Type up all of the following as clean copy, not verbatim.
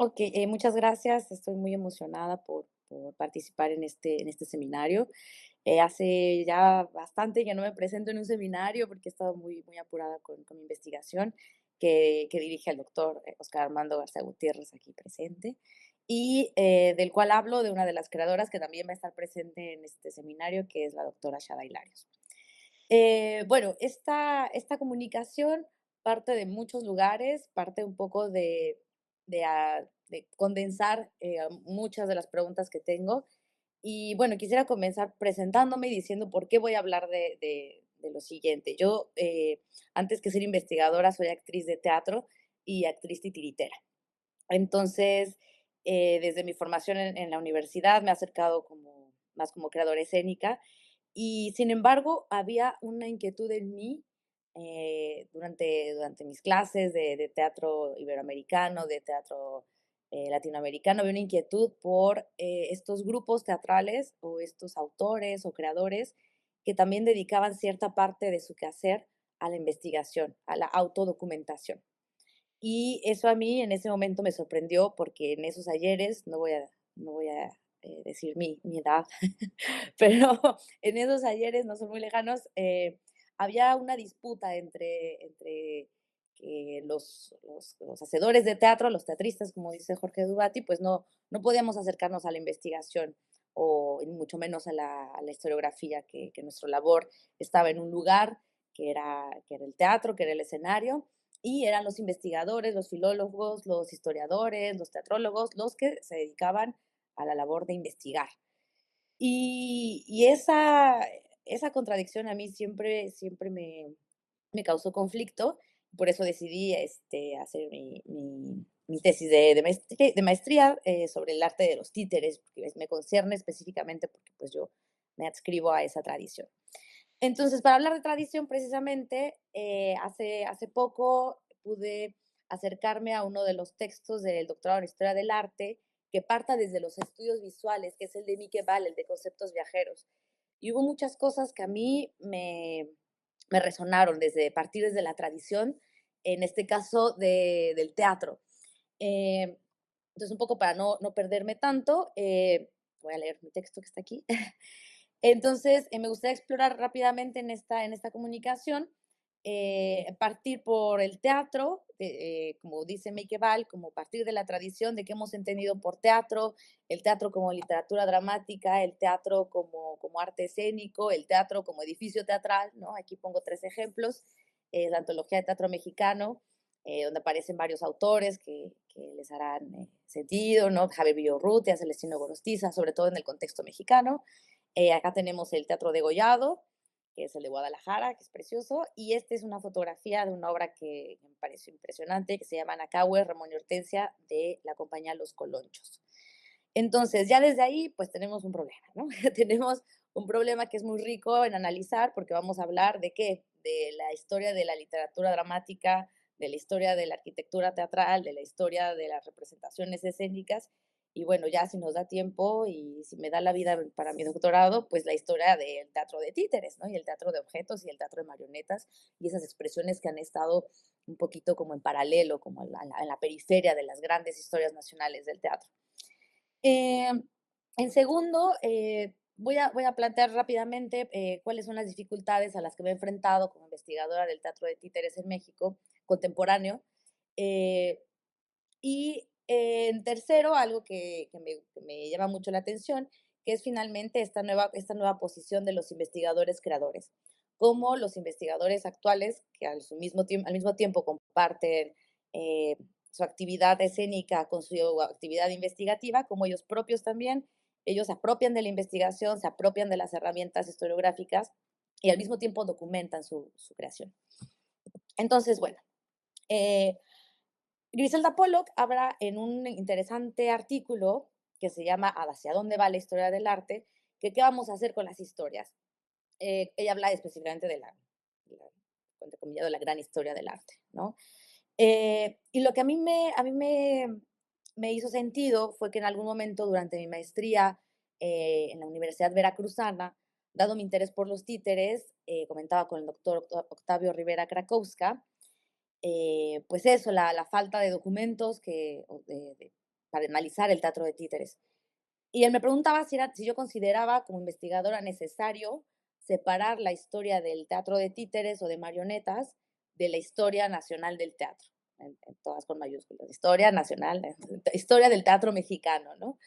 Ok, muchas gracias. Estoy muy emocionada por participar en este seminario. Hace ya bastante que no me presento en un seminario porque he estado muy apurada con mi investigación que dirige el doctor Oscar Armando García Gutiérrez aquí presente y del cual hablo de una de las creadoras que también va a estar presente en este seminario, que es la doctora Shada Hilarios. Bueno, esta comunicación parte de muchos lugares, parte un poco de condensar muchas de las preguntas que tengo. Y bueno, quisiera comenzar presentándome y diciendo por qué voy a hablar de lo siguiente. Yo, antes que ser investigadora, soy actriz de teatro y actriz titiritera. Entonces, desde mi formación en la universidad me he acercado más como creadora escénica y sin embargo había una inquietud en mí durante mis clases de teatro iberoamericano, de teatro latinoamericano, había una inquietud por estos grupos teatrales o estos autores o creadores que también dedicaban cierta parte de su quehacer a la investigación, a la autodocumentación. Y eso a mí en ese momento me sorprendió porque en esos ayeres, no voy a decir mi edad, pero en esos ayeres, no son muy lejanos, había una disputa entre que los hacedores de teatro, los teatristas, como dice Jorge Dubati, pues no podíamos acercarnos a la investigación o mucho menos a a la historiografía, que nuestra labor estaba en un lugar que era el teatro, que era el escenario, y eran los investigadores, los filólogos, los historiadores, los teatrólogos, los que se dedicaban a la labor de investigar. Y esa contradicción a mí siempre me causó conflicto, por eso decidí, hacer mi tesis de maestría, sobre el arte de los títeres, que me concierne específicamente porque, pues, yo me adscribo a esa tradición. Entonces, para hablar de tradición, precisamente, hace poco pude acercarme a uno de los textos del doctorado en Historia del Arte, que parta desde los estudios visuales, que es el de Mike Ball, el de conceptos viajeros. Y hubo muchas cosas que a mí me resonaron partir desde la tradición, en este caso del teatro. Eh, entonces, un poco para no perderme tanto, voy a leer mi texto que está aquí. Entonces, me gustaría explorar rápidamente en esta comunicación, partir por el teatro, como dice Meikeval, como partir de la tradición de que hemos entendido por teatro, el teatro como literatura dramática, el teatro como arte escénico, el teatro como edificio teatral, ¿no? Aquí pongo tres ejemplos, la antología de teatro mexicano, donde aparecen varios autores que les harán sentido, ¿no? Javier Villorrutia, Celestino Gorostiza, sobre todo en el contexto mexicano. Acá tenemos el Teatro Degollado, que es el de Guadalajara, que es precioso, y esta es una fotografía de una obra que me pareció impresionante, que se llama Nacahue, Ramón y Hortensia, de la compañía Los Colonchos. Entonces, ya desde ahí, pues tenemos un problema, ¿no? Tenemos un problema que es muy rico en analizar, porque vamos a hablar de qué, de la historia de la literatura dramática, de la historia de la arquitectura teatral, de la historia de las representaciones escénicas, y bueno, ya si nos da tiempo y si me da la vida para mi doctorado, pues la historia del teatro de títeres, ¿no? Y el teatro de objetos y el teatro de marionetas y esas expresiones que han estado un poquito como en paralelo, como en la periferia de las grandes historias nacionales del teatro. Eh, en segundo, voy a plantear rápidamente cuáles son las dificultades a las que me he enfrentado como investigadora del teatro de títeres en México contemporáneo. Eh, y en tercero, algo que me llama mucho la atención, que es finalmente esta nueva posición de los investigadores creadores, como los investigadores actuales, que al mismo tiempo comparten eh, su actividad escénica con su actividad investigativa, como ellos propios también, ellos se apropian de la investigación, se apropian de las herramientas historiográficas y al mismo tiempo documentan su creación. Entonces, bueno, eh, Griselda Pollock habla en un interesante artículo que se llama ¿Hacia dónde va la historia del arte? Que qué vamos a hacer con las historias. Ella habla específicamente entre comillas, de la gran historia del arte, ¿no? Y lo que a mí me hizo sentido fue que en algún momento durante mi maestría en la Universidad Veracruzana, dado mi interés por los títeres, comentaba con el doctor Octavio Rivera Krakowska, pues eso, la falta de documentos para analizar el teatro de títeres. Y él me preguntaba si yo consideraba como investigadora necesario separar la historia del teatro de títeres o de marionetas de la historia nacional del teatro, en todas con mayúsculas, historia nacional, historia del teatro mexicano, ¿no?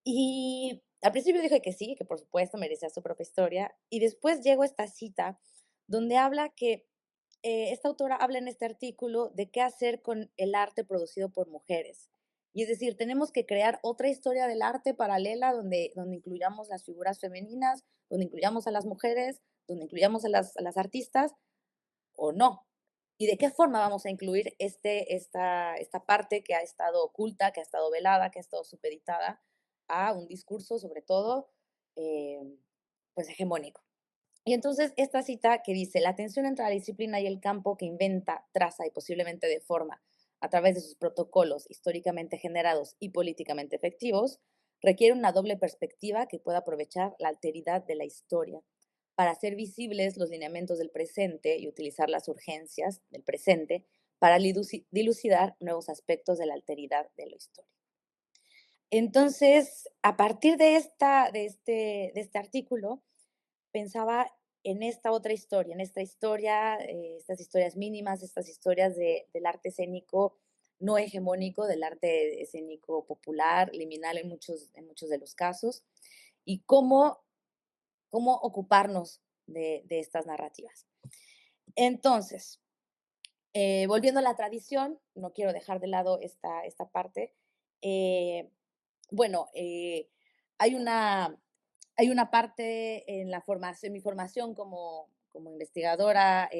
Y al principio dije que sí, que por supuesto merecía su propia historia, y después llegó esta cita donde habla que esta autora habla en este artículo de qué hacer con el arte producido por mujeres. Y es decir, tenemos que crear otra historia del arte paralela donde incluyamos las figuras femeninas, donde incluyamos a las mujeres, donde incluyamos a las artistas o no. ¿Y de qué forma vamos a incluir esta parte que ha estado oculta, que ha estado velada, que ha estado supeditada a un discurso, sobre todo, eh, pues hegemónico? Y entonces esta cita que dice, la tensión entre la disciplina y el campo que inventa, traza y posiblemente deforma a través de sus protocolos históricamente generados y políticamente efectivos, requiere una doble perspectiva que pueda aprovechar la alteridad de la historia para hacer visibles los lineamientos del presente y utilizar las urgencias del presente para dilucidar nuevos aspectos de la alteridad de la historia. Entonces, a partir de este artículo, pensaba en esta otra historia, en esta historia, estas historias mínimas, estas historias del arte escénico no hegemónico, del arte escénico popular, liminal en muchos de los casos, y cómo ocuparnos de estas narrativas. Entonces, volviendo a la tradición, no quiero dejar de lado esta parte. eh, bueno, hay una, hay una parte en mi formación como investigadora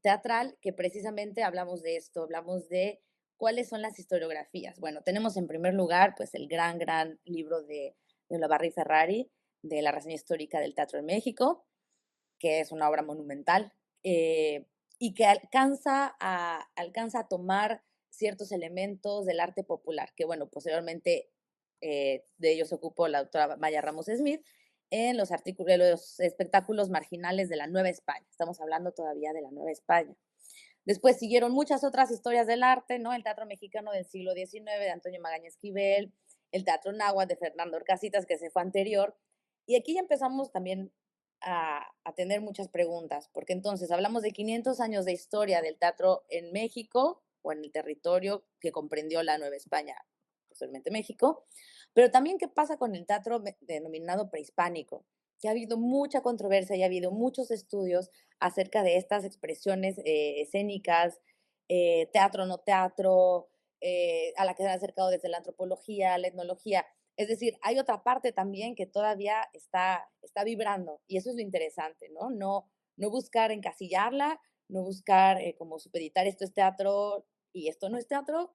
teatral que precisamente hablamos de esto, hablamos de cuáles son las historiografías. Bueno, tenemos en primer lugar pues el gran libro de Olavarría y Ferrari, de la reseña histórica del teatro en México, que es una obra monumental, y que alcanza a tomar ciertos elementos del arte popular, que bueno, posteriormente de ellos se ocupó la doctora Maya Ramos Smith en los espectáculos marginales de la Nueva España. Estamos hablando todavía de la Nueva España. Después siguieron muchas otras historias del arte, ¿no? El teatro mexicano del siglo XIX de Antonio Magaña Esquivel, el teatro náhuatl de Fernando Orcasitas, que se fue anterior. Y aquí ya empezamos también a tener muchas preguntas, porque entonces hablamos de 500 años de historia del teatro en México o en el territorio que comprendió la Nueva España, posteriormente México, pero también qué pasa con el teatro denominado prehispánico, que ha habido mucha controversia y ha habido muchos estudios acerca de estas expresiones escénicas, teatro, no teatro, a la que se han acercado desde la antropología, la etnología. Es decir, hay otra parte también que todavía está vibrando y eso es lo interesante, ¿no? No buscar encasillarla, no buscar como supeditar esto es teatro y esto no es teatro,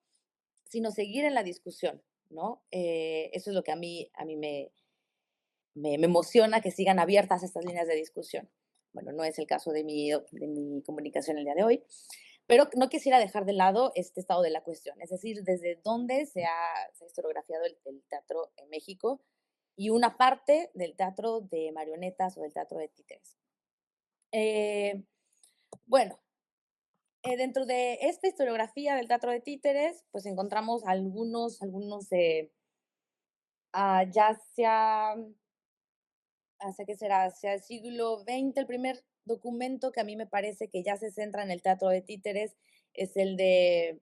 sino seguir en la discusión, ¿no? Eso es lo que a mí me emociona, que sigan abiertas estas líneas de discusión. Bueno, no es el caso de mi comunicación el día de hoy, pero no quisiera dejar de lado este estado de la cuestión, es decir, desde dónde se ha historiografiado el teatro en México y una parte del teatro de marionetas o del teatro de títeres. Eh, bueno, dentro de esta historiografía del teatro de títeres, pues encontramos algunos ya hacia qué será, hacia el siglo XX, el primer documento que a mí me parece que ya se centra en el teatro de títeres es el de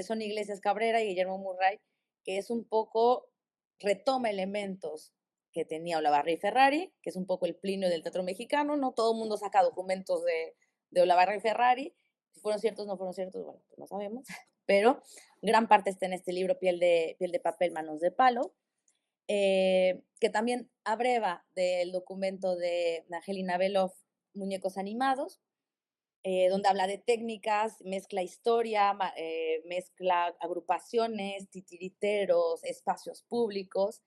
Son Iglesias Cabrera y Guillermo Murray, que es un poco, retoma elementos que tenía Olavarría y Ferrari, que es un poco el Plinio del teatro mexicano, no todo el mundo saca documentos de Olavarría y Ferrari, si fueron ciertos, no fueron ciertos, bueno, pues no sabemos, pero gran parte está en este libro, Piel de papel, manos de palo, que también abreva del documento de Angelina Beloff, Muñecos Animados, donde habla de técnicas, mezcla historia, mezcla agrupaciones, titiriteros, espacios públicos,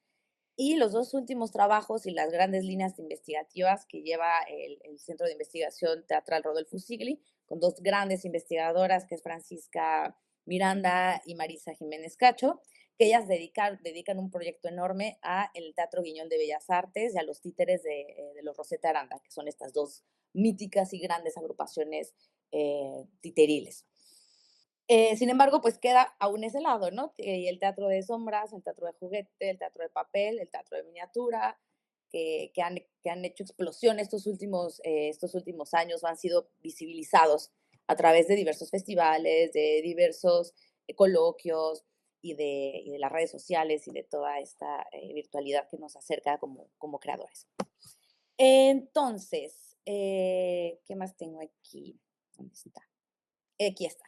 y los dos últimos trabajos y las grandes líneas investigativas que lleva el Centro de Investigación Teatral Rodolfo Sigli, con dos grandes investigadoras, que es Francisca Miranda y Marisa Jiménez Cacho, que ellas dedican un proyecto enorme a el Teatro Guiñol de Bellas Artes y a los títeres de los Rosetta Aranda, que son estas dos míticas y grandes agrupaciones titeriles. Sin embargo, pues queda aún ese lado, ¿no? Y el teatro de sombras, el teatro de juguete, el teatro de papel, el teatro de miniatura, que han hecho explosión estos últimos años, o han sido visibilizados a través de diversos festivales, de diversos coloquios y de las redes sociales y de toda esta virtualidad que nos acerca como creadores. Entonces, ¿qué más tengo aquí? ¿Dónde está? Aquí está.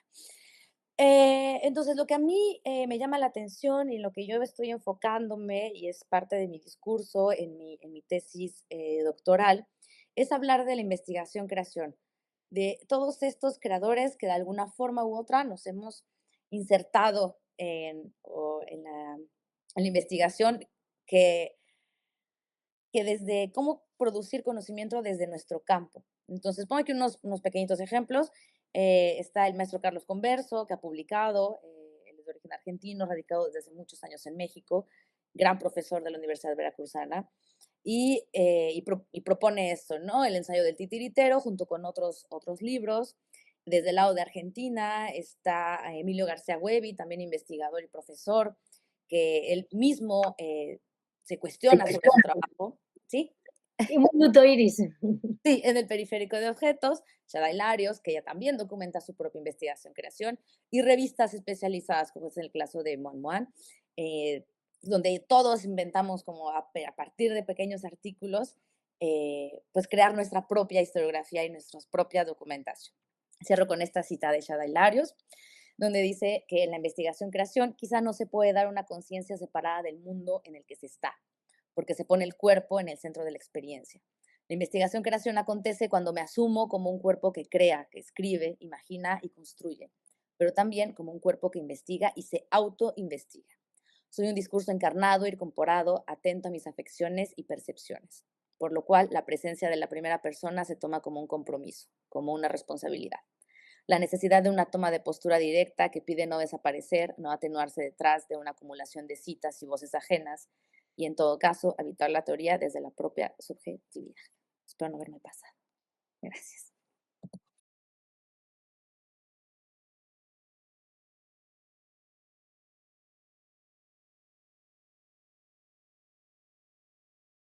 Entonces, lo que a mí me llama la atención y lo que yo estoy enfocándome, y es parte de mi discurso en mi tesis doctoral, es hablar de la investigación-creación, de todos estos creadores que de alguna forma u otra nos hemos insertado en la investigación, que que desde cómo producir conocimiento desde nuestro campo. Entonces, pongo aquí unos pequeñitos ejemplos. Está el maestro Carlos Converso, que ha publicado, él es de origen argentino, radicado desde hace muchos años en México, gran profesor de la Universidad Veracruzana, y propone esto, ¿no? El ensayo del titiritero, junto con otros libros. Desde el lado de Argentina está Emilio García Huevi, también investigador y profesor, que él mismo se cuestiona sobre su trabajo. ¿Sí? Y un minuto, Iris. Sí, en el periférico de objetos, Shada Hilarios, que ella también documenta su propia investigación-creación, y revistas especializadas, como es el caso de Moan Moan, eh, donde todos inventamos como a partir de pequeños artículos, pues crear nuestra propia historiografía y nuestra propia documentación. Cierro con esta cita de Shada Hilarios, donde dice que en la investigación-creación quizá no se puede dar una conciencia separada del mundo en el que se está, porque se pone el cuerpo en el centro de la experiencia. La investigación-creación acontece cuando me asumo como un cuerpo que crea, que escribe, imagina y construye, pero también como un cuerpo que investiga y se autoinvestiga. Soy un discurso encarnado, incorporado, atento a mis afecciones y percepciones, por lo cual la presencia de la primera persona se toma como un compromiso, como una responsabilidad. La necesidad de una toma de postura directa que pide no desaparecer, no atenuarse detrás de una acumulación de citas y voces ajenas, y en todo caso, habitar la teoría desde la propia subjetividad. Espero no haberme pasado. Gracias.